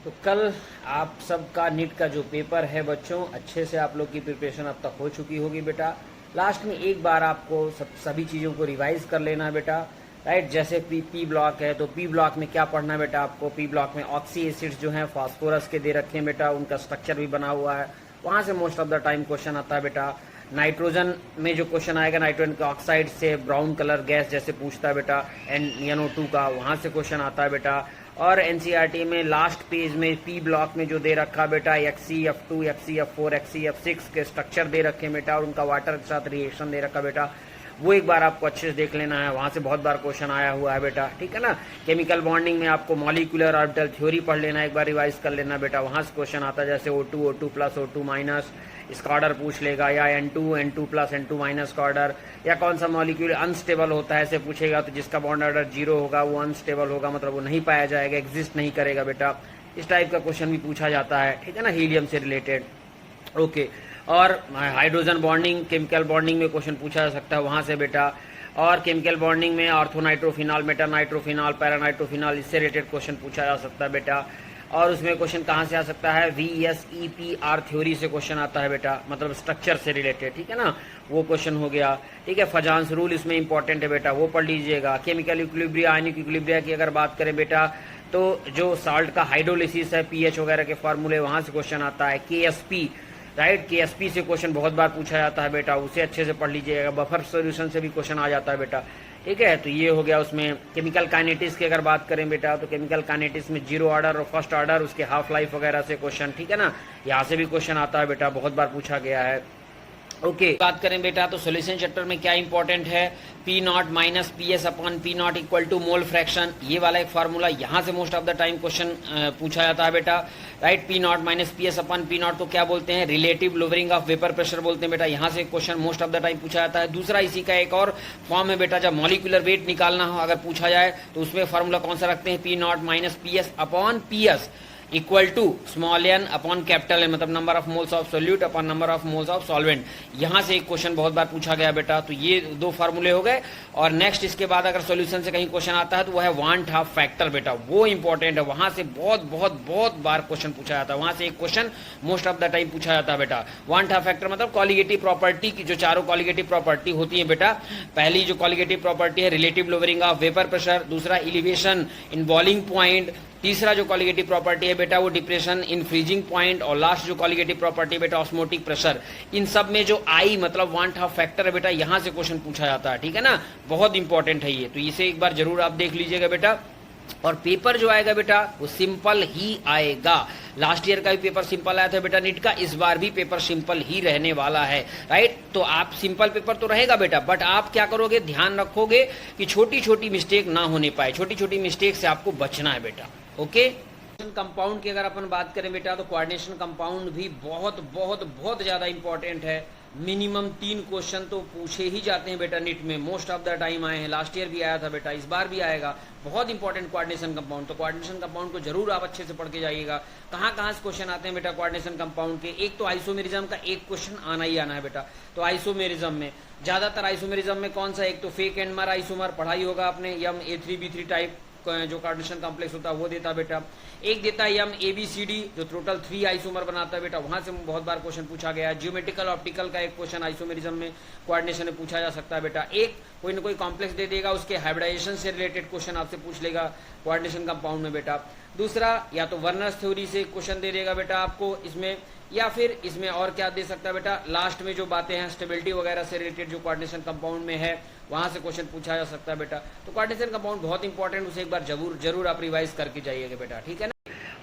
तो कल आप सबका नीट का जो पेपर है बच्चों, अच्छे से आप लोग की प्रिपरेशन अब तक हो चुकी होगी बेटा। लास्ट में एक बार आपको सभी चीज़ों को रिवाइज कर लेना है बेटा, राइट। जैसे पी ब्लॉक है तो पी ब्लॉक में क्या पढ़ना है बेटा आपको। पी ब्लॉक में ऑक्सी एसिड्स जो हैं फास्फोरस के दे रखे हैं बेटा, उनका स्ट्रक्चर भी बना हुआ है, वहाँ से most of the time question आता है बेटा। नाइट्रोजन में जो क्वेश्चन आएगा, नाइट्रोजन के ऑक्साइड से ब्राउन कलर गैस जैसे पूछता है बेटा, NO2 का, वहाँ से क्वेश्चन आता है बेटा। और एनसीईआरटी में लास्ट पेज में पी ब्लॉक में जो दे रखा बेटा, HCF2, HCF4, HCF6 के स्ट्रक्चर दे रखे बेटा, और उनका वाटर के साथ रिएक्शन दे रखा बेटा, वो एक बार आपको अच्छे से देख लेना है। वहाँ से बहुत बार क्वेश्चन आया हुआ है बेटा, ठीक है ना। केमिकल बॉन्डिंग में आपको मॉलिक्यूलर ऑर्बिटल थ्योरी पढ़ लेना, एक बार रिवाइज कर लेना बेटा, वहाँ से क्वेश्चन आता है जैसे O2, O2 plus, O2 minus, इसका ऑर्डर पूछ लेगा, या N2, N2 plus, N2 minus का ऑर्डर, या कौन सा मॉलिक्यूल अनस्टेबल होता है ऐसे पूछेगा, तो जिसका बॉन्ड ऑर्डर 0 होगा वो अनस्टेबल होगा, मतलब वो नहीं पाया जाएगा, एग्जिस्ट नहीं करेगा बेटा। इस टाइप का क्वेश्चन भी पूछा जाता है, ठीक है ना, हीलियम से रिलेटेड। ओके, और हाइड्रोजन बॉन्डिंग, केमिकल बॉन्डिंग में क्वेश्चन पूछा जा सकता है वहाँ से बेटा। और केमिकल बॉन्डिंग में ऑर्थोनाइट्रोफिनॉल, मेटानाइट्रोफिनॉल, पैरानाइट्रोफिनॉल, इससे रिलेटेड क्वेश्चन पूछा जा सकता है बेटा। और उसमें क्वेश्चन कहाँ से आ सकता है, VSEPR थ्योरी से क्वेश्चन आता है बेटा, मतलब स्ट्रक्चर से रिलेटेड, ठीक है ना, वो क्वेश्चन हो गया, ठीक है। फजांस रूल इसमें इंपॉर्टेंट है बेटा, वो पढ़ लीजिएगा। केमिकल इक्विलिब्रिया, आयनिक इक्विलिब्रिया की अगर बात करें बेटा, तो जो साल्ट का हाइड्रोलिसिस है, pH वगैरह के फार्मूले, वहाँ से क्वेश्चन आता है। KSP, राइट, KSP से क्वेश्चन बहुत बार पूछा जाता है बेटा, उसे अच्छे से पढ़ लीजिएगा। बफर सॉल्यूशन से भी क्वेश्चन आ जाता है बेटा, ठीक है। तो ये हो गया। उसमें केमिकल काइनेटिक्स की अगर बात करें बेटा, तो केमिकल काइनेटिक्स में 0 ऑर्डर और फर्स्ट ऑर्डर, उसके हाफ लाइफ वगैरह से क्वेश्चन, ठीक है ना, यहाँ से भी क्वेश्चन आता है बेटा, बहुत बार पूछा गया है। ओके, बात करें बेटा तो सॉल्यूशन चैप्टर में क्या इंपॉर्टेंट है, P0 minus PS upon P0 equal to mole fraction, ये वाला एक फार्मूला यहाँ से most of the time question पूछा जाता है बेटा, right. P0 minus PS upon P0 को क्या बोलते हैं, relative lowering of vapour pressure बोलते हैं बेटा, यहाँ से question most of the time पूछा जाता है। दूसरा इसी का एक और फॉर्म है बेटा, जब मॉलिक्यूलर वेट निकालना हो अगर पूछा जाए तो उसमें फार्मूला कौन सा रखते हैं, P0 minus PS upon PS equal to small n upon capital N, मतलब number of moles of solute upon number of moles of solvent. यहाँ से एक क्वेश्चन बहुत बार पूछा गया बेटा, तो ये 2 फार्मूले हो गए। और नेक्स्ट इसके बाद अगर सॉल्यूशन से कहीं क्वेश्चन आता है तो वो है वांट हाफ फैक्टर बेटा, वो इंपॉर्टेंट है, वहां से बहुत बहुत बहुत बार क्वेश्चन पूछा जाता है, वहां से एक question most of the time पूछा जाता है बेटा। वांट हाफ फैक्टर मतलब कॉलिगेटिव प्रॉपर्टी की जो चारों कॉलिगेटिव प्रॉपर्टी होती है बेटा, पहली जो कॉलिगेटिव प्रॉपर्टी है relative lowering of vapour pressure, दूसरा एलिवेशन इन बॉइलिंग पॉइंट, तीसरा जो कॉलिगेटिव प्रॉपर्टी है बेटा वो डिप्रेशन इन फ्रीजिंग पॉइंट, और लास्ट जो कॉलिगेटिव प्रॉपर्टी बेटा ऑस्मोटिक प्रेशर। इन सब में जो आई मतलब वांट हाफ फैक्टर है बेटा, यहां से क्वेश्चन पूछा जाता है, ठीक है ना, बहुत इंपॉर्टेंट है ये, तो इसे एक बार जरूर आप देख लीजिएगा बेटा। और पेपर जो आएगा बेटा वो सिंपल ही आएगा। लास्ट ईयर का भी पेपर सिंपल आया था बेटा नीट का, इस बार भी पेपर सिंपल ही रहने वाला है, राइट। तो आप सिंपल पेपर तो रहेगा बेटा, बट आप क्या करोगे, ध्यान रखोगे कि छोटी छोटी मिस्टेक ना होने पाए, छोटी छोटी मिस्टेक से आपको बचना है बेटा। ओके, कंपाउंड की अगर अपन बात करें बेटा तो कोऑर्डिनेशन कंपाउंड भी बहुत बहुत बहुत ज्यादा इंपॉर्टेंट है। मिनिमम 3 क्वेश्चन तो पूछे ही जाते हैं बेटा नीट में, मोस्ट ऑफ द टाइम आए हैं, लास्ट ईयर भी आया था बेटा, इस बार भी आएगा। बहुत इंपॉर्टेंट कोऑर्डिनेशन कंपाउंड, तो कोऑर्डिनेशन कंपाउंड को जरूर आप अच्छे से पढ़ के जाइएगा। कहाँ कहाँ से क्वेश्चन आते हैं बेटा कोऑर्डिनेशन कंपाउंड के, एक तो आइसोमेरिज्म का एक क्वेश्चन आना ही आना है बेटा। तो आइसोमेरिज्म में ज्यादातर, आइसोमेरिज्म में कौन सा, एक तो फेक एंडमर आइसोमर पढ़ाई होगा आपने, M A3B3 टाइप जो कोऑर्डिनेशन कॉम्प्लेक्स होता है वो देता बेटा। एक देता है MABCD जो टोटल 3 आइसोमर बनाता है बेटा, वहां से बहुत बार क्वेश्चन पूछा गया है। जियोमेट्रिकल ऑप्टिकल का एक क्वेश्चन आइसोमेरिज्म में कोऑर्डिनेशन में पूछा जा सकता है बेटा। एक कोई ना कोई कॉम्प्लेक्स दे देगा, उसके हाइब्रिडाइजेशन से रिलेटेड क्वेश्चन आपसे पूछ लेगा कोऑर्डिनेशन कंपाउंड में बेटा। दूसरा या तो वर्नर्स थ्योरी से क्वेश्चन दे देगा बेटा आपको इसमें, या फिर इसमें और क्या दे सकता है बेटा, लास्ट में जो बातें हैं स्टेबिलिटी वगैरह से रिलेटेड जो कोऑर्डिनेशन कंपाउंड में है वहां से क्वेश्चन पूछा जा सकता है बेटा। तो कोऑर्डिनेशन कंपाउंड बहुत इंपॉर्टेंट, उसे एक बार जरूर आप रिवाइज करके जाइएगा बेटा, ठीक है ना।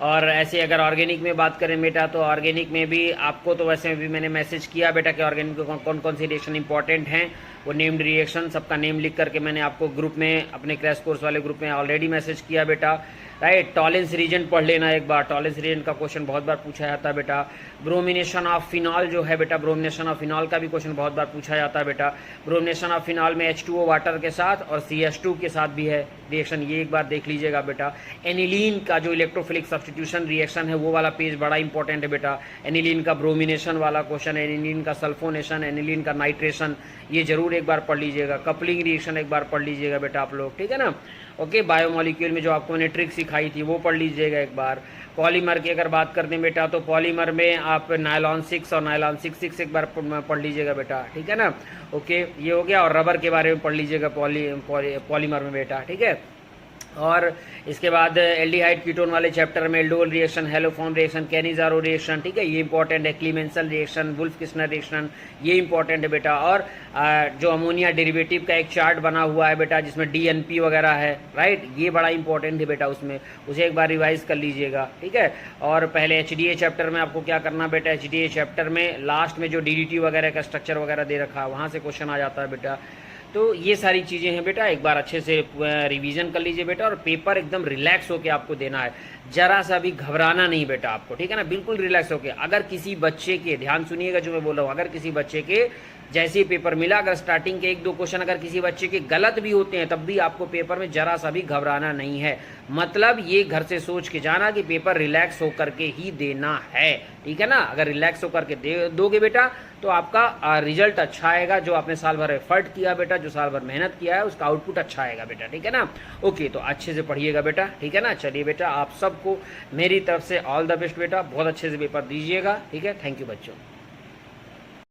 और ऐसे अगर ऑर्गेनिक में बात करें बेटा तो ऑर्गेनिक में भी आपको तो वैसे भी मैंने मैसेज किया बेटा कि ऑर्गेनिक में कौन कौन सी रिएक्शन इंपॉर्टेंट हैं, वो नेम्ड रिएक्शन सबका नेम लिख करके मैंने आपको ग्रुप में, अपने क्रैश कोर्स वाले ग्रुप में ऑलरेडी मैसेज किया बेटा, राइट। टॉलेंस रीजन पढ़ लेना एक बार, टॉलेंस रीजन का क्वेश्चन बहुत बार पूछा जाता है बेटा। ब्रोमिनेशन ऑफ फिनॉल जो है बेटा, ब्रोमिनेशन ऑफ फिनॉल का भी क्वेश्चन बहुत बार पूछा जाता है बेटा। ब्रोमिनेशन ऑफ फिनॉल में H2O वाटर के साथ और CH2 के साथ भी है रिएक्शन, ये एक बार देख लीजिएगा बेटा। एनिलीन का जो इलेक्ट्रोफिलिक सब्स्टिट्यूशन रिएक्शन है वो वाला पेज बड़ा इंपॉर्टेंट है बेटा। एनिलीन का ब्रोमिनेशन वाला क्वेश्चन, एनिलीन का सल्फोनेशन, एनिलीन का नाइट्रेशन, ये जरूर एक बार पढ़ लीजिएगा। कपलिंग रिएक्शन एक बार पढ़ लीजिएगा बेटा आप लोग, ठीक है ना। ओके, बायोमोलिक्यूल में जो आपको मैंने ट्रिक सिखाई थी वो पढ़ लीजिएगा एक बार। पॉलीमर की अगर बात करते हैं बेटा, तो पॉलीमर में आप नायलॉन 6 और नायलॉन 6 एक बार पढ़ लीजिएगा बेटा, ठीक है ना। ओके, ये हो गया। और रबर के बारे में पढ़ लीजिएगा पॉलीमर में बेटा, ठीक है। और इसके बाद एल्डिहाइड कीटोन वाले चैप्टर में aldol reaction, haloform reaction, Cannizzaro reaction, ठीक है, ये इंपॉर्टेंट है। क्लीमेंसल रिएक्शन, वुल्फ किस्नर रिएक्शन, ये इंपॉर्टेंट है बेटा। और जो अमोनिया डेरिवेटिव का एक चार्ट बना हुआ है बेटा जिसमें डीएनपी वगैरह है, राइट, ये बड़ा इंपॉर्टेंट है बेटा, उसमें उसे एक बार रिवाइज कर लीजिएगा, ठीक है। और पहले एचडीए चैप्टर में आपको क्या करना बेटा, एचडीए चैप्टर में लास्ट में जो डीडीटी वगैरह का स्ट्रक्चर वगैरह दे रखा है वहाँ से क्वेश्चन आ जाता है बेटा। तो ये सारी चीज़ें हैं बेटा, एक बार अच्छे से रिवीजन कर लीजिए बेटा। और पेपर एकदम रिलैक्स होके आपको देना है, जरा सा भी घबराना नहीं बेटा आपको, ठीक है ना, बिल्कुल रिलैक्स होके। अगर किसी बच्चे के, ध्यान सुनिएगा जो मैं बोल रहा हूँ, अगर किसी बच्चे के जैसे ही पेपर मिला, अगर स्टार्टिंग के 1-2 क्वेश्चन अगर किसी बच्चे के गलत भी होते हैं, तब भी आपको पेपर में जरा सा भी घबराना नहीं है। मतलब ये घर से सोच के जाना कि पेपर रिलैक्स होकर के ही देना है, ठीक है ना। अगर रिलैक्स होकर के दोगे बेटा तो आपका रिजल्ट अच्छा आएगा। जो आपने साल भर एफर्ट किया बेटा, जो साल भर मेहनत किया है, उसका आउटपुट अच्छा आएगा बेटा, ठीक है ना। ओके, तो अच्छे से पढ़िएगा बेटा, ठीक है ना। चलिए बेटा, आप सबको मेरी तरफ से ऑल द बेस्ट बेटा, बहुत अच्छे से पेपर दीजिएगा, ठीक है। थैंक यू बच्चों।